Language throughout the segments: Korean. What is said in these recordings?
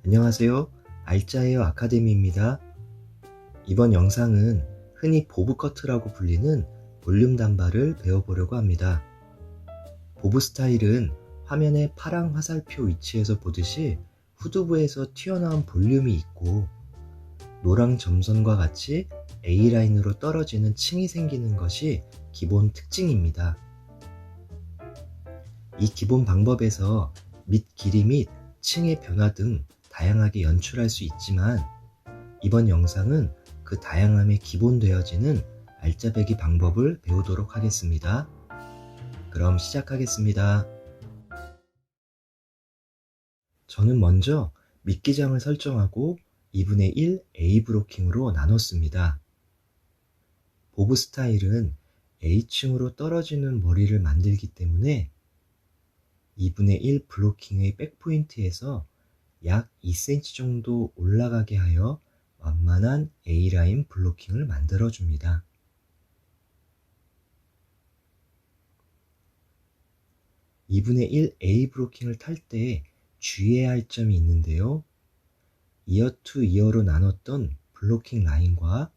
안녕하세요. 알짜예요 아카데미입니다. 이번 영상은 흔히 보브 커트라고 불리는 볼륨 단발을 배워보려고 합니다. 보브 스타일은 화면의 파랑 화살표 위치에서 보듯이 후두부에서 튀어나온 볼륨이 있고 노랑 점선과 같이 A라인으로 떨어지는 층이 생기는 것이 기본 특징입니다. 이 기본 방법에서 밑 길이 및 층의 변화 등 다양하게 연출할 수 있지만 이번 영상은 그 다양함에 기본되어지는 알짜배기 방법을 배우도록 하겠습니다. 그럼 시작하겠습니다. 저는 먼저 밑기장을 설정하고 2분의 1 A 브로킹으로 나눴습니다. 보브 스타일은 A층으로 떨어지는 머리를 만들기 때문에 2분의 1 블로킹의 백포인트에서 약 2cm 정도 올라가게 하여 완만한 A라인 블로킹을 만들어줍니다. (2분의 1) A 브로킹을 탈 때 주의해야 할 점이 있는데요. 이어 투 이어로 나눴던 블로킹 라인과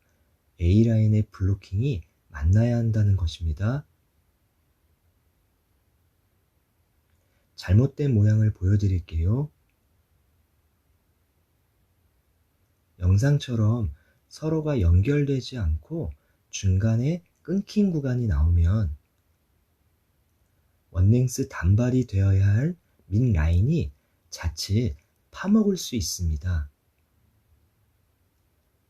A라인의 블로킹이 만나야 한다는 것입니다. 잘못된 모양을 보여드릴게요. 영상처럼 서로가 연결되지 않고 중간에 끊긴 구간이 나오면 원랭스 단발이 되어야 할 밑 라인이 자칫 파먹을 수 있습니다.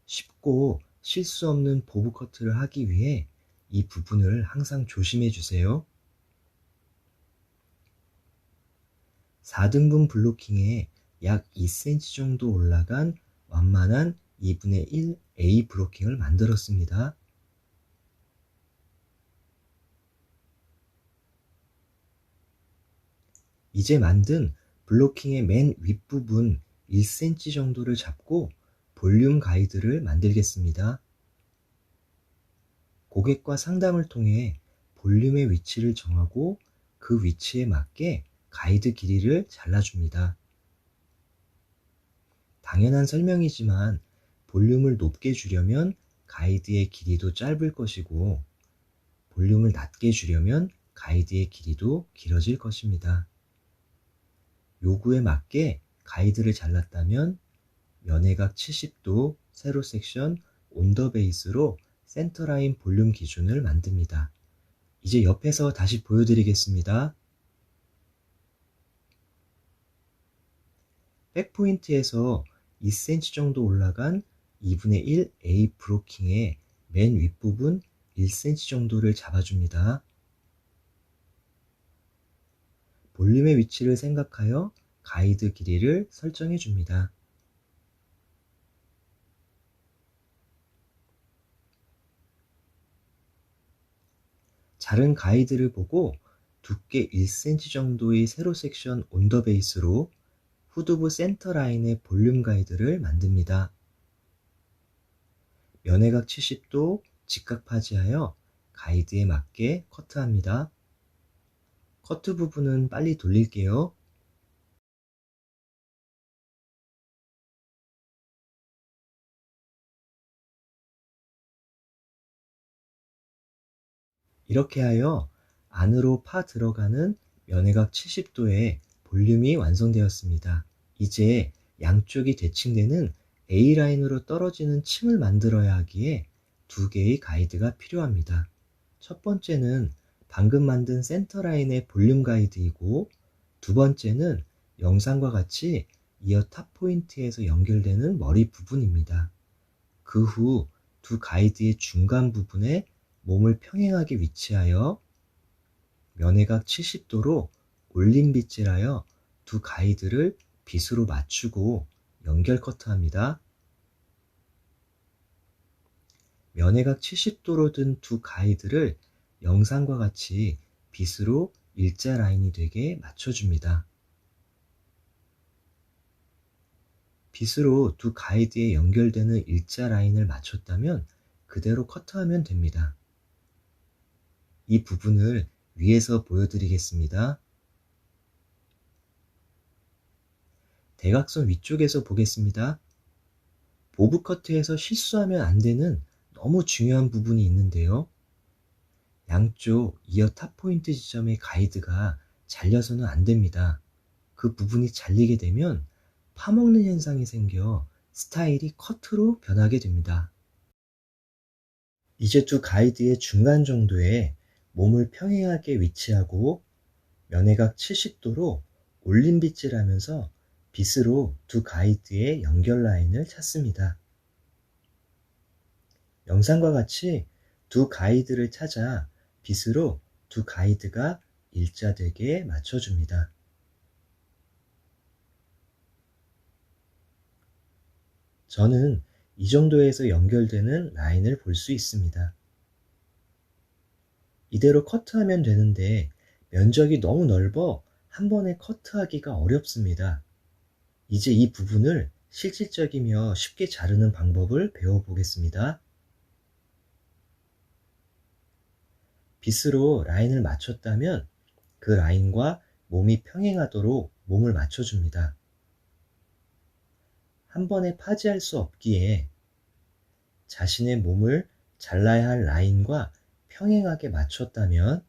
쉽고 실수 없는 보브 커트를 하기 위해 이 부분을 항상 조심해 주세요. 4등분 블로킹에 약 2cm 정도 올라간 완만한 2분의 1 A 브로킹을 만들었습니다. 이제 만든 블로킹의 맨 윗부분 1cm 정도를 잡고 볼륨 가이드를 만들겠습니다. 고객과 상담을 통해 볼륨의 위치를 정하고 그 위치에 맞게 가이드 길이를 잘라줍니다. 당연한 설명이지만 볼륨을 높게 주려면 가이드의 길이도 짧을 것이고 볼륨을 낮게 주려면 가이드의 길이도 길어질 것입니다. 요구에 맞게 가이드를 잘랐다면 면회각 70도 세로 섹션 온더 베이스로 센터라인 볼륨 기준을 만듭니다. 이제 옆에서 다시 보여드리겠습니다. 백포인트에서 2cm 정도 올라간 2분의 1 A 브로킹의 맨 윗부분 1cm 정도를 잡아줍니다. 볼륨의 위치를 생각하여 가이드 길이를 설정해 줍니다. 자른 가이드를 보고 두께 1cm 정도의 세로 섹션 온더 베이스로 후두부 센터 라인의 볼륨 가이드를 만듭니다. 면회각 70도 직각 파지하여 가이드에 맞게 커트합니다. 커트 부분은 빨리 돌릴게요. 이렇게 하여 안으로 파 들어가는 면회각 70도의 볼륨이 완성되었습니다. 이제 양쪽이 대칭되는 A라인으로 떨어지는 층을 만들어야 하기에 두 개의 가이드가 필요합니다. 첫 번째는 방금 만든 센터라인의 볼륨 가이드이고 두 번째는 영상과 같이 이어 탑 포인트에서 연결되는 머리 부분입니다. 그 후 두 가이드의 중간 부분에 몸을 평행하게 위치하여 면회각 70도로 올린 빗질하여 두 가이드를 빗으로 맞추고 연결 커트합니다. 면회각 70도로 든 두 가이드를 영상과 같이 빗으로 일자 라인이 되게 맞춰줍니다. 빗으로 두 가이드에 연결되는 일자 라인을 맞췄다면 그대로 커트하면 됩니다. 이 부분을 위에서 보여드리겠습니다. 대각선 위쪽에서 보겠습니다. 보브 커트에서 실수하면 안 되는 너무 중요한 부분이 있는데요. 양쪽 이어 탑 포인트 지점의 가이드가 잘려서는 안 됩니다. 그 부분이 잘리게 되면 파먹는 현상이 생겨 스타일이 커트로 변하게 됩니다. 이제 두 가이드의 중간 정도에 몸을 평행하게 위치하고 면회각 70도로 올린 빗질 하면서 빗으로 두 가이드의 연결 라인을 찾습니다. 영상과 같이 두 가이드를 찾아 빗으로 두 가이드가 일자되게 맞춰줍니다. 저는 이 정도에서 연결되는 라인을 볼 수 있습니다. 이대로 커트하면 되는데 면적이 너무 넓어 한 번에 커트하기가 어렵습니다. 이제 이 부분을 실질적이며 쉽게 자르는 방법을 배워보겠습니다. 빗으로 라인을 맞췄다면 그 라인과 몸이 평행하도록 몸을 맞춰줍니다. 한 번에 파지할 수 없기에 자신의 몸을 잘라야 할 라인과 평행하게 맞췄다면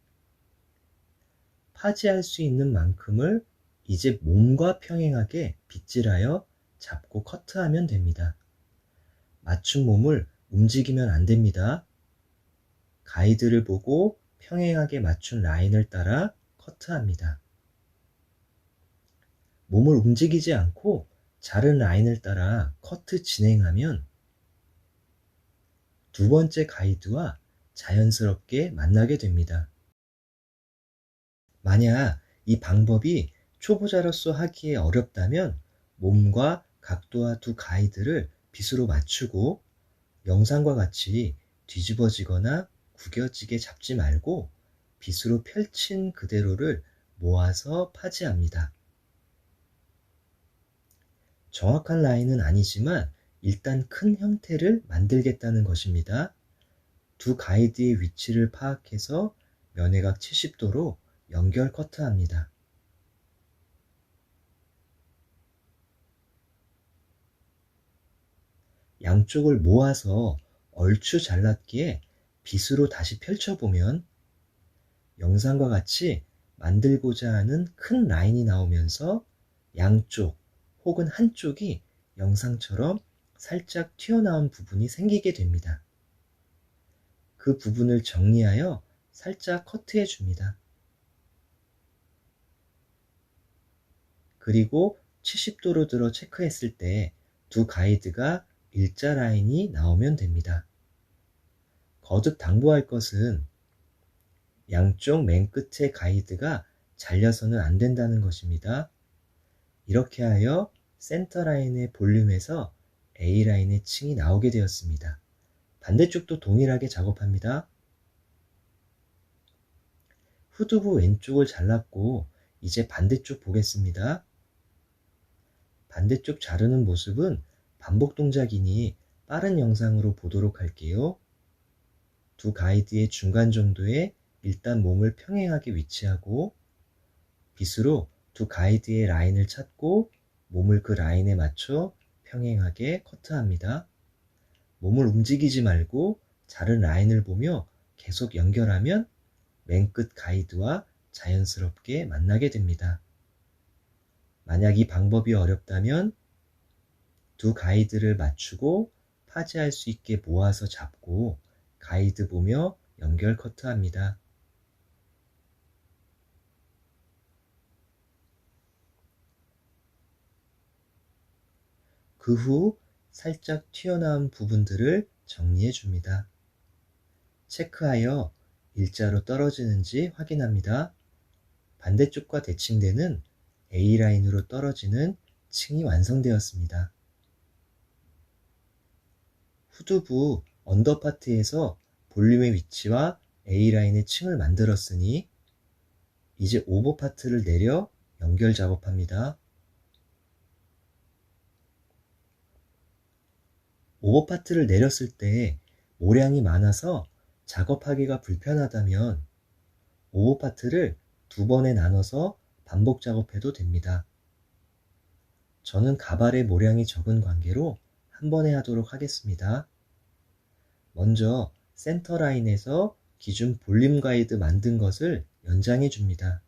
파지할 수 있는 만큼을 이제 몸과 평행하게 빗질하여 잡고 커트하면 됩니다. 맞춘 몸을 움직이면 안 됩니다. 가이드를 보고 평행하게 맞춘 라인을 따라 커트합니다. 몸을 움직이지 않고 자른 라인을 따라 커트 진행하면 두 번째 가이드와 자연스럽게 만나게 됩니다. 만약 이 방법이 초보자로서 하기에 어렵다면 몸과 각도와 두 가이드를 빗으로 맞추고 영상과 같이 뒤집어지거나 구겨지게 잡지 말고 빗으로 펼친 그대로를 모아서 파지합니다. 정확한 라인은 아니지만 일단 큰 형태를 만들겠다는 것입니다. 두 가이드의 위치를 파악해서 면회각 70도로 연결 커트합니다. 양쪽을 모아서 얼추 잘랐기에 빗으로 다시 펼쳐보면 영상과 같이 만들고자 하는 큰 라인이 나오면서 양쪽 혹은 한쪽이 영상처럼 살짝 튀어나온 부분이 생기게 됩니다. 그 부분을 정리하여 살짝 커트해 줍니다. 그리고 70도로 들어 체크했을 때 두 가이드가 일자 라인이 나오면 됩니다. 거듭 당부할 것은 양쪽 맨 끝의 가이드가 잘려서는 안 된다는 것입니다. 이렇게 하여 센터 라인의 볼륨에서 A라인의 층이 나오게 되었습니다. 반대쪽도 동일하게 작업합니다. 후두부 왼쪽을 잘랐고 이제 반대쪽 보겠습니다. 반대쪽 자르는 모습은 반복 동작이니 빠른 영상으로 보도록 할게요. 두 가이드의 중간 정도에 일단 몸을 평행하게 위치하고 빗으로 두 가이드의 라인을 찾고 몸을 그 라인에 맞춰 평행하게 커트합니다. 몸을 움직이지 말고 자른 라인을 보며 계속 연결하면 맨 끝 가이드와 자연스럽게 만나게 됩니다. 만약 이 방법이 어렵다면 두 가이드를 맞추고 파지할 수 있게 모아서 잡고 가이드 보며 연결 커트합니다. 그 후 살짝 튀어나온 부분들을 정리해 줍니다. 체크하여 일자로 떨어지는지 확인합니다. 반대쪽과 대칭되는 A라인으로 떨어지는 층이 완성되었습니다. 후두부 언더파트에서 볼륨의 위치와 A라인의 층을 만들었으니 이제 오버파트를 내려 연결 작업합니다. 오버파트를 내렸을 때 모량이 많아서 작업하기가 불편하다면 오버파트를 두 번에 나눠서 반복 작업해도 됩니다. 저는 가발의 모량이 적은 관계로 한 번에 하도록 하겠습니다. 먼저 센터라인에서 기준 볼륨 가이드 만든 것을 연장해 줍니다.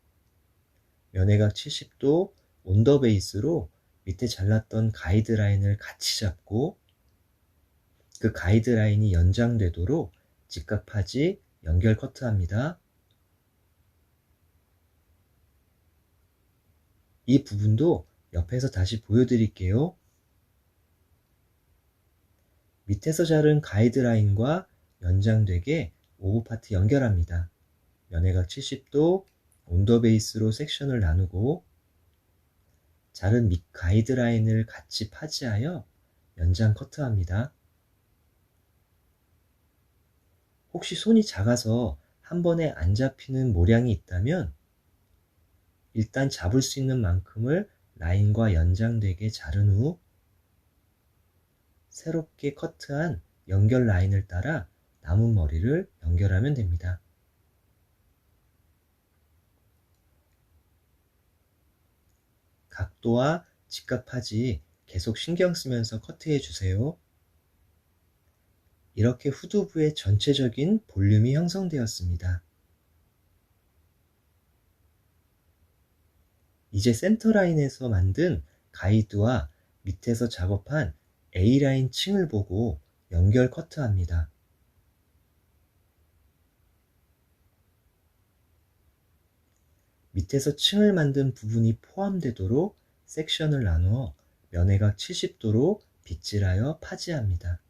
면회각 70도 온더 베이스로 밑에 잘랐던 가이드라인을 같이 잡고 그 가이드라인이 연장되도록 직각파지 연결 커트합니다. 이 부분도 옆에서 다시 보여드릴게요. 밑에서 자른 가이드라인과 연장되게 오브 파트 연결합니다. 면회각 70도 온더 베이스로 섹션을 나누고 자른 밑 가이드라인을 같이 파지하여 연장 커트합니다. 혹시 손이 작아서 한 번에 안 잡히는 모량이 있다면 일단 잡을 수 있는 만큼을 라인과 연장되게 자른 후 새롭게 커트한 연결 라인을 따라 남은 머리를 연결하면 됩니다. 각도와 직각파지 계속 신경 쓰면서 커트해 주세요. 이렇게 후두부의 전체적인 볼륨이 형성되었습니다. 이제 센터라인에서 만든 가이드와 밑에서 작업한 A라인 층을 보고 연결 커트합니다. 밑에서 층을 만든 부분이 포함되도록 섹션을 나누어 면회각 70도로 빗질하여 파지합니다.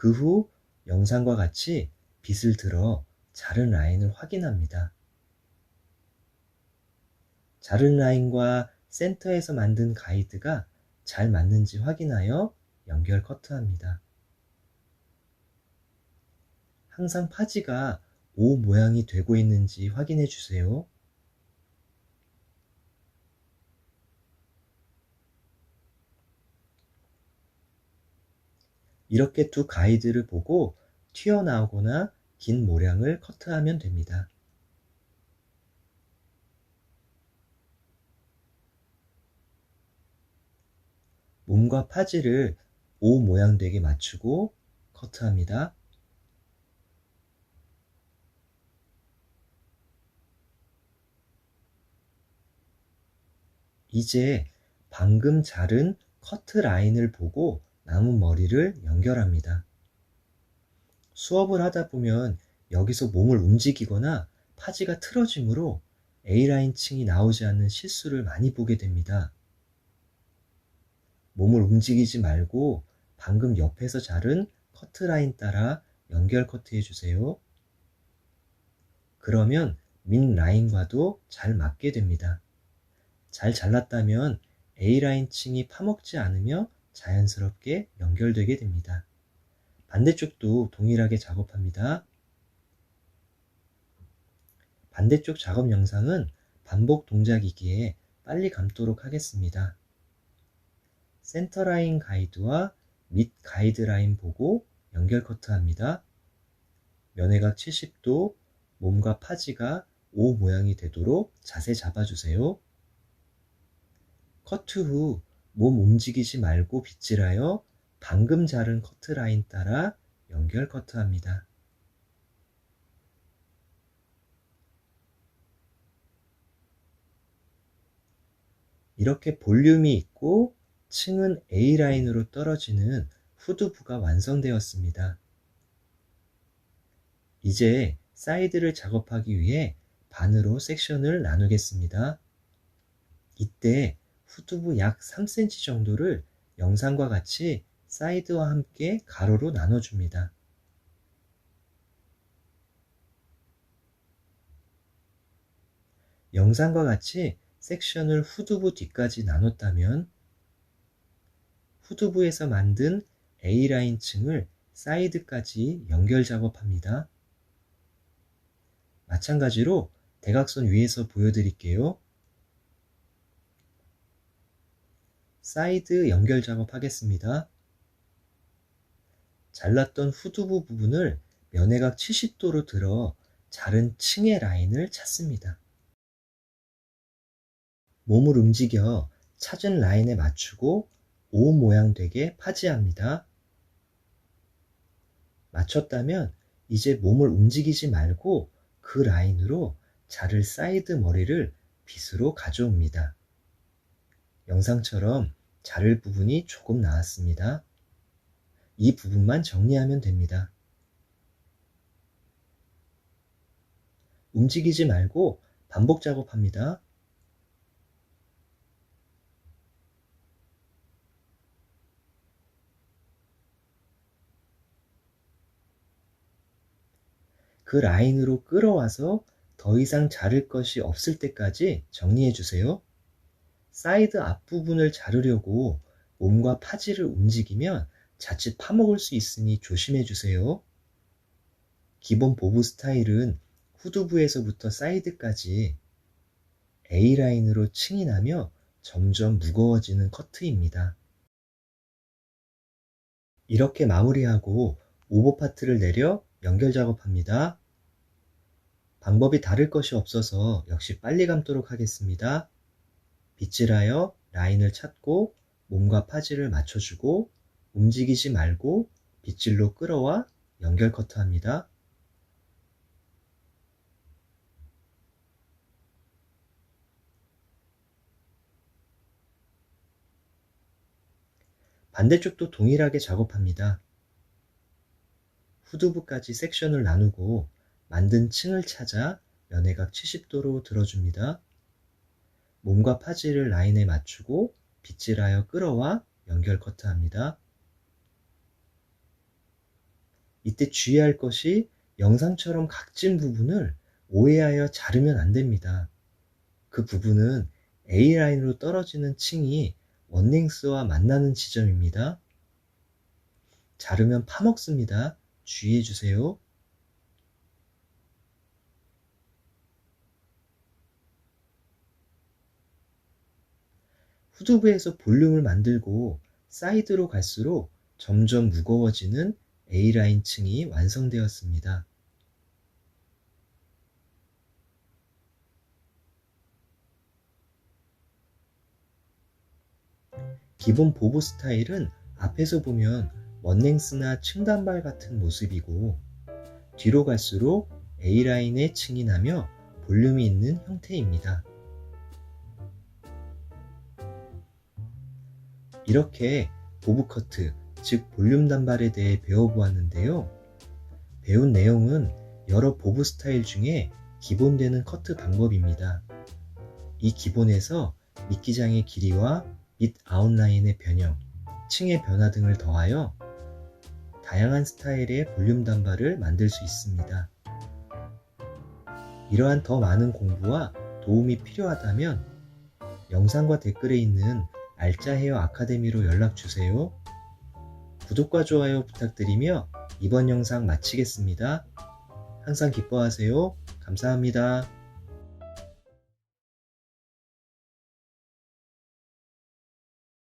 그 후 영상과 같이 빗을 들어 자른 라인을 확인합니다. 자른 라인과 센터에서 만든 가이드가 잘 맞는지 확인하여 연결 커트합니다. 항상 파지가 O 모양이 되고 있는지 확인해 주세요. 이렇게 두 가이드를 보고 튀어나오거나 긴 모량을 커트하면 됩니다. 몸과 파지를 O 모양 되게 맞추고 커트합니다. 이제 방금 자른 커트 라인을 보고 남은 머리를 연결합니다. 수업을 하다 보면 여기서 몸을 움직이거나 파지가 틀어지므로 A라인 층이 나오지 않는 실수를 많이 보게 됩니다. 몸을 움직이지 말고 방금 옆에서 자른 커트라인 따라 연결 커트해 주세요. 그러면 밑 라인과도 잘 맞게 됩니다. 잘 잘랐다면 A라인 층이 파먹지 않으며 자연스럽게 연결되게 됩니다. 반대쪽도 동일하게 작업합니다. 반대쪽 작업 영상은 반복 동작이기에 빨리 감도록 하겠습니다. 센터라인 가이드와 밑 가이드라인 보고 연결 커트합니다. 면회각 70도, 몸과 파지가 O 모양이 되도록 자세 잡아주세요. 커트 후 몸 움직이지 말고 빗질하여 방금 자른 커트라인 따라 연결 커트합니다. 이렇게 볼륨이 있고 층은 A라인으로 떨어지는 후두부가 완성되었습니다. 이제 사이드를 작업하기 위해 반으로 섹션을 나누겠습니다. 이때 후두부 약 3cm 정도를 영상과 같이 사이드와 함께 가로로 나눠줍니다. 영상과 같이 섹션을 후두부 뒤까지 나눴다면 후두부에서 만든 A라인 층을 사이드까지 연결 작업합니다. 마찬가지로 대각선 위에서 보여드릴게요. 사이드 연결 작업하겠습니다. 잘랐던 후두부 부분을 면회각 70도로 들어 자른 층의 라인을 찾습니다. 몸을 움직여 찾은 라인에 맞추고 O 모양 되게 파지합니다. 맞췄다면 이제 몸을 움직이지 말고 그 라인으로 자를 사이드 머리를 빗으로 가져옵니다. 영상처럼 자를 부분이 조금 나왔습니다. 이 부분만 정리하면 됩니다. 움직이지 말고 반복 작업합니다. 그 라인으로 끌어와서 더 이상 자를 것이 없을 때까지 정리해 주세요. 사이드 앞부분을 자르려고 몸과 파지를 움직이면 자칫 파먹을 수 있으니 조심해 주세요. 기본 보브 스타일은 후두부에서부터 사이드까지 A라인으로 층이 나며 점점 무거워지는 커트입니다. 이렇게 마무리하고 오버파트를 내려 연결 작업합니다. 방법이 다를 것이 없어서 역시 빨리 감도록 하겠습니다. 빗질하여 라인을 찾고 몸과 파지를 맞춰주고 움직이지 말고 빗질로 끌어와 연결 커트합니다. 반대쪽도 동일하게 작업합니다. 후두부까지 섹션을 나누고 만든 층을 찾아 면회각 70도로 들어줍니다. 몸과 파지를 라인에 맞추고 빗질하여 끌어와 연결 커트합니다. 이때 주의할 것이 영상처럼 각진 부분을 오해하여 자르면 안 됩니다. 그 부분은 A라인으로 떨어지는 층이 원랭스와 만나는 지점입니다. 자르면 파먹습니다. 주의해 주세요. 후두부에서 볼륨을 만들고 사이드로 갈수록 점점 무거워지는 A라인 층이 완성되었습니다. 기본 보보 스타일은 앞에서 보면 원랭스나 층단발 같은 모습이고 뒤로 갈수록 A라인에 층이 나며 볼륨이 있는 형태입니다. 이렇게 보브 커트, 즉 볼륨 단발에 대해 배워보았는데요. 배운 내용은 여러 보브 스타일 중에 기본되는 커트 방법입니다. 이 기본에서 미끼장의 길이와 밑 아웃라인의 변형, 층의 변화 등을 더하여 다양한 스타일의 볼륨 단발을 만들 수 있습니다. 이러한 더 많은 공부와 도움이 필요하다면 영상과 댓글에 있는 알짜 헤어 아카데미로 연락주세요. 구독과 좋아요 부탁드리며 이번 영상 마치겠습니다. 항상 기뻐하세요. 감사합니다.